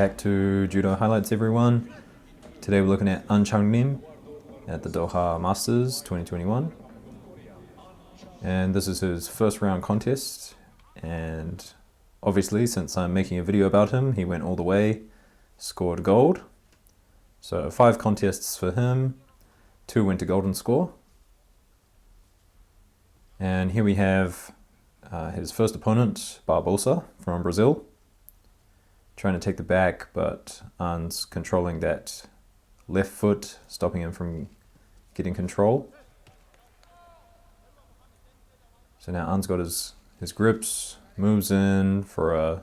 back to Judo Highlights, everyone. Today we're looking at Chang-rim at the DOHA Masters 2021. And this is his first round contest. And obviously, since I'm making a video about him, he went all the way, scored gold. So 5 contests for him, 2 went to golden score. And here we have his first opponent, Barbosa from Brazil. Trying to take the back, but An's controlling that left foot, stopping him from getting control. So now An's got his grips, moves in for a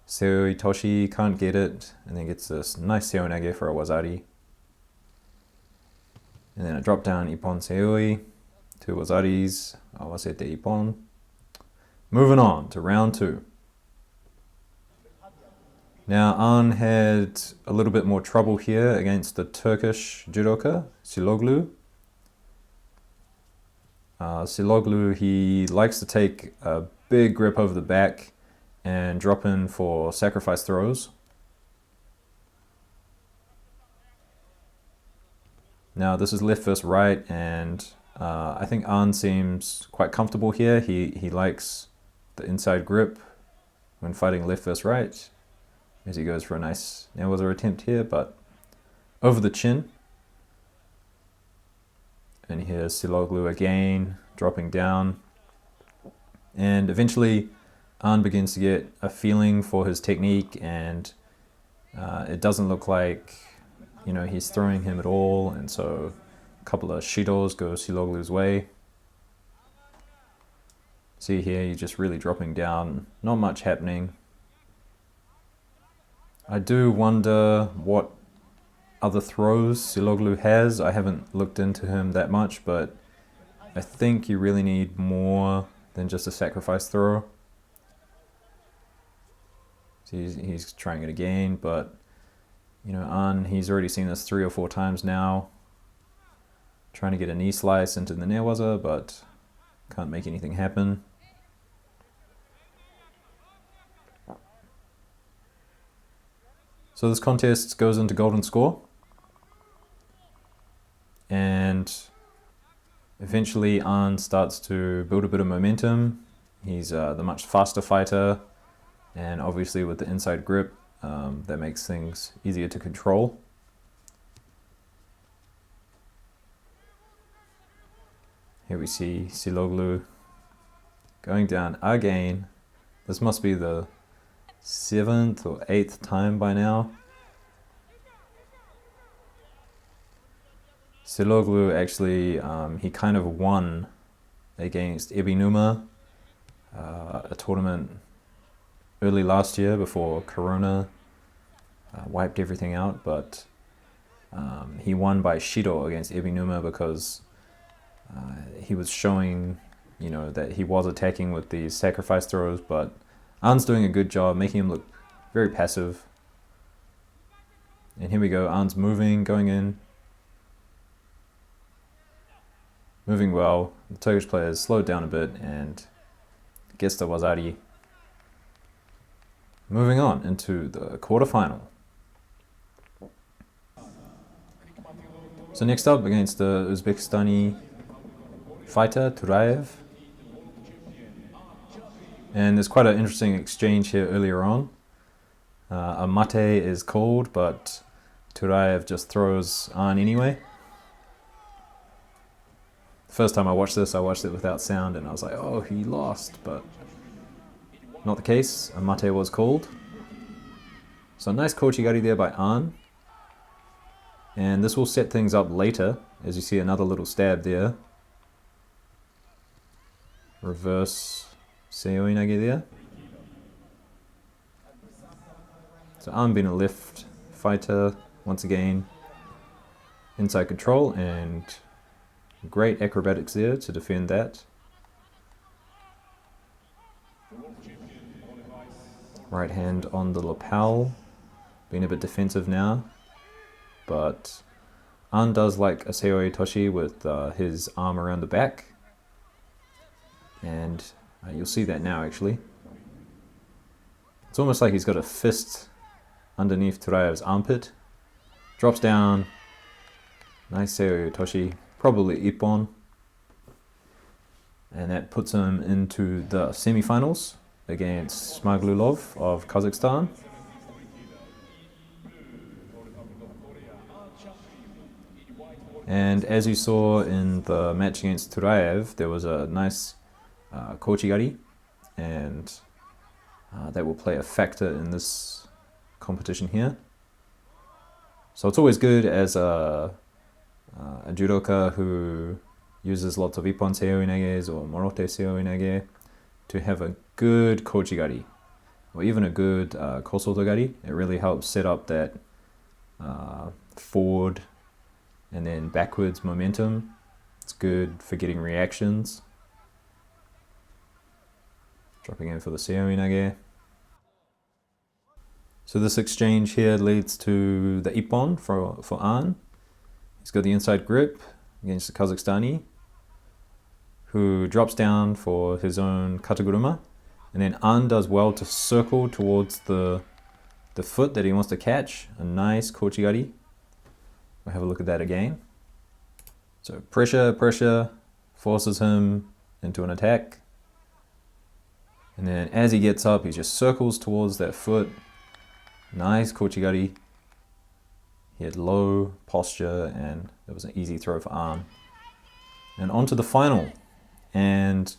seoi toshi, can't get it, and then gets this nice seoi nage for a wazari. And then a drop down ippon seoi, 2 wazaris, awasete ippon. Moving on to round 2. Now An had a little bit more trouble here against the Turkish judoka, Siloglu. Siloglu, he likes to take a big grip over the back and drop in for sacrifice throws. Now this is left versus right, and I think An seems quite comfortable here. He likes the inside grip when fighting left versus right, as he goes for a nice nailwaza attempt here, but over the chin. And here's Siloglu again, dropping down. And eventually, An begins to get a feeling for his technique, and it doesn't look like, he's throwing him at all. And so a couple of shidos go Siloglu's way. See here, he's just really dropping down, not much happening. I do wonder what other throws Siloglu has. I haven't looked into him that much, but I think you really need more than just a sacrifice throw. So he's trying it again, but An, he's already seen this 3 or 4 times now. Trying to get a knee slice into the nailwaza, but can't make anything happen. So this contest goes into golden score, and eventually An starts to build a bit of momentum. He's the much faster fighter, and obviously with the inside grip, that makes things easier to control. Here we see Siloglu going down again. This must be the 7th or 8th time by now. Siloglu actually, he kind of won against Ebinuma, a tournament early last year before Corona wiped everything out, but he won by shido against Ebinuma because he was showing, that he was attacking with these sacrifice throws, but An's doing a good job, making him look very passive. And here we go, An's moving, going in. Moving well. The Turkish players slowed down a bit and gets the wazari. Moving on into the quarterfinal. So next up, against the Uzbekistani fighter, Turaev. And there's quite an interesting exchange here earlier on. A mate is called, but Turaev just throws An anyway. The first time I watched this, I watched it without sound, and I was like, oh, he lost, but not the case. A mate was called. So nice kochigari there by An. And this will set things up later, as you see another little stab there. Reverse seoi nage there. So An being a left fighter, once again, inside control, and great acrobatics there to defend that. Right hand on the lapel, being a bit defensive now, but An does like a seoi toshi with his arm around the back, and you'll see that now actually. It's almost like he's got a fist underneath Turaev's armpit. Drops down. Nice Seoi Toshi. Probably Ippon. And that puts him into the semi-finals against Smaglulov of Kazakhstan. And as you saw in the match against Turaev, there was a nice kochigari, and that will play a factor in this competition here. So it's always good as a judoka who uses lots of Ippon seoi nages or morote seoi nage to have a good kochigari, or even a good kosotogari. It really helps set up that forward and then backwards momentum. It's good for getting reactions. Dropping in for the seoi nage. So this exchange here leads to the Ippon for An. He's got the inside grip against the Kazakhstani, who drops down for his own kataguruma, and then An does well to circle towards the foot that he wants to catch. A nice kochigari. We'll have a look at that again. So pressure, forces him into an attack. And then as he gets up, he just circles towards that foot. Nice kochigari. He had low posture, and it was an easy throw for An. And on to the final. And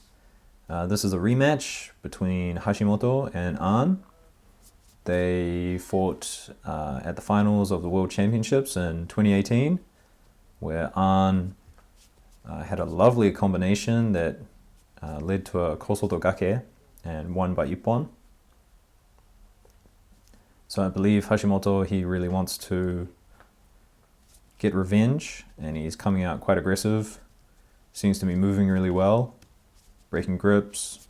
this is a rematch between Hashimoto and An. They fought at the finals of the World Championships in 2018, where An had a lovely combination that led to a kosoto gake and won by Ippon. So I believe Hashimoto, he really wants to get revenge, and he's coming out quite aggressive. Seems to be moving really well, breaking grips,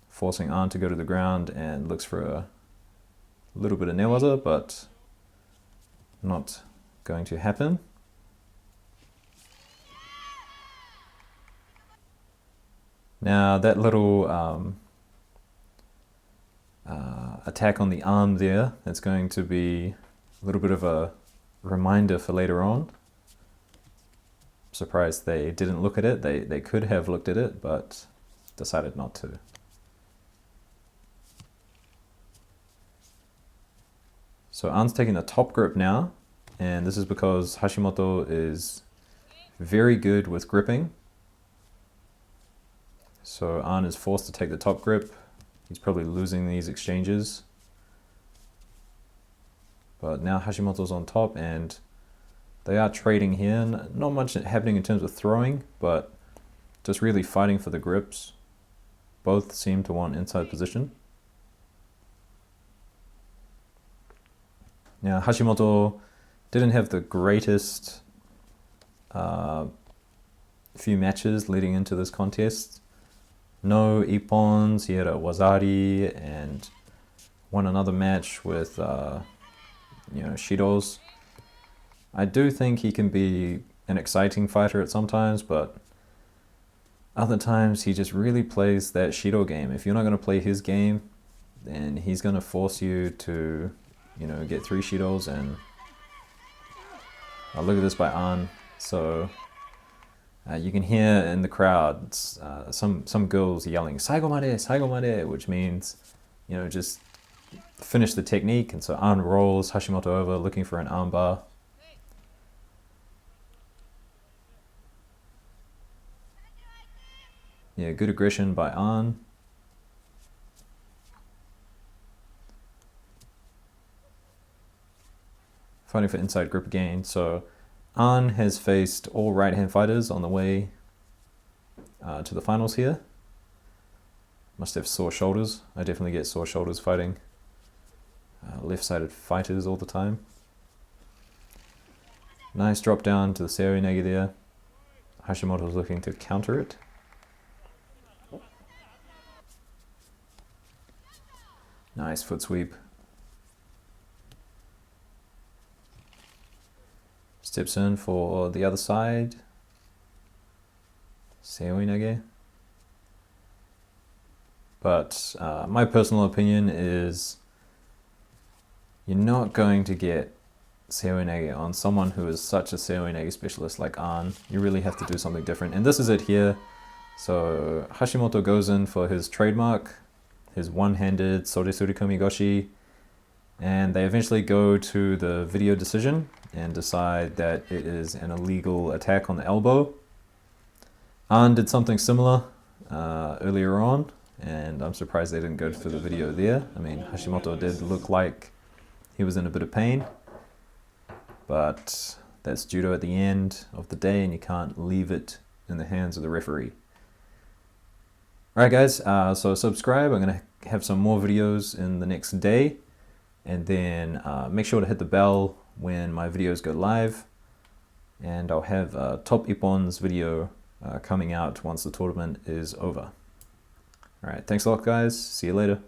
forcing An to go to the ground, and looks for a little bit of newaza, but not going to happen. Now that little attack on the arm there, that's going to be a little bit of a reminder for later on. I'm surprised they didn't look at it. They could have looked at it, but decided not to. So An's taking the top grip now, and this is because Hashimoto is very good with gripping. So An is forced to take the top grip. He's probably losing these exchanges. But now Hashimoto's on top, and they are trading here. Not much happening in terms of throwing, but just really fighting for the grips. Both seem to want inside position. Now Hashimoto didn't have the greatest few matches leading into this contest. No Ippons, he had a Wazari, and won another match with Shidos. I do think he can be an exciting fighter at some times, but other times he just really plays that Shido game. If you're not going to play his game, then he's going to force you to, get 3 Shidos. And look at this by An. So you can hear in the crowd some girls yelling "Saigomade, Saigomade," which means, just finish the technique. And so An rolls Hashimoto over, looking for an armbar. Yeah, good aggression by An. Fighting for inside grip again. So An has faced all right-hand fighters on the way to the finals here. Must have sore shoulders. I definitely get sore shoulders fighting left-sided fighters all the time. Nice drop down to the seoi nage there. Hashimoto's looking to counter it. Nice foot sweep. Steps in for the other side. Seoi nage. But my personal opinion is you're not going to get seoi nage on someone who is such a seoi nage specialist like An. You really have to do something different. And this is it here. So Hashimoto goes in for his trademark, his one-handed sore surikomi goshi, and they eventually go to the video decision and decide that it is an illegal attack on the elbow. An did something similar earlier on, and I'm surprised they didn't go for the video there. I mean, Hashimoto did look like he was in a bit of pain, but that's judo at the end of the day, and you can't leave it in the hands of the referee. Alright guys, so subscribe. I'm going to have some more videos in the next day, and then make sure to hit the bell when my videos go live, and I'll have a top Ippons video coming out once the tournament is over. Alright, thanks a lot guys, see you later.